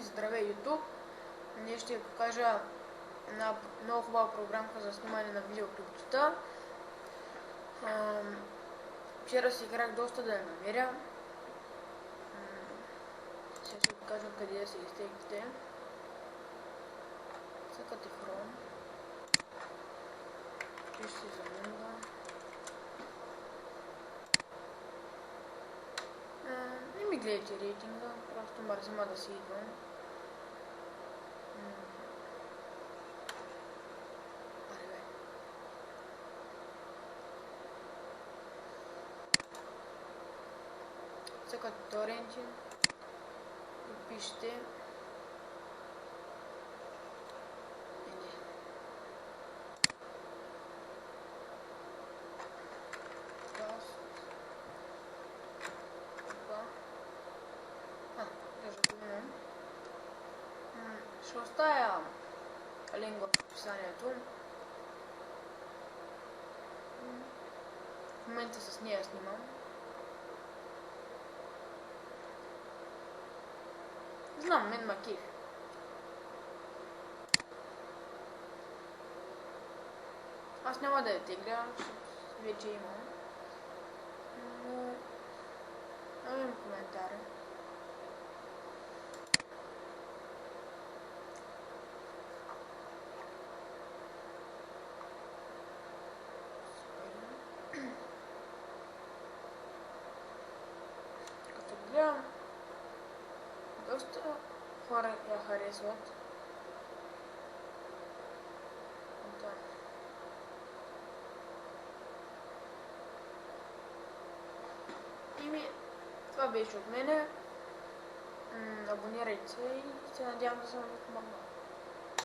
Здравей, YouTube! Днес ще ви покажа една много хубава програмка за снимане на видеоклипчета. Вчера си играх доста да я намеря. Сега ще ви покажа къде да се изтеглите. Цъкате Chrome. Ще се заминга. Не ми гледайте рейтинга, просто мързима да си идвам. Цъкате торенти и пишете ще оставя линк в описанието. В момента с нея снимам. Знам, мен ма кеф. Аз няма да я тегля, вече имам. Но имам коментари. Като гледам, доста хора я харесват. Това беше от мене. Абонирайте се и се надявам да съм ви помогнал.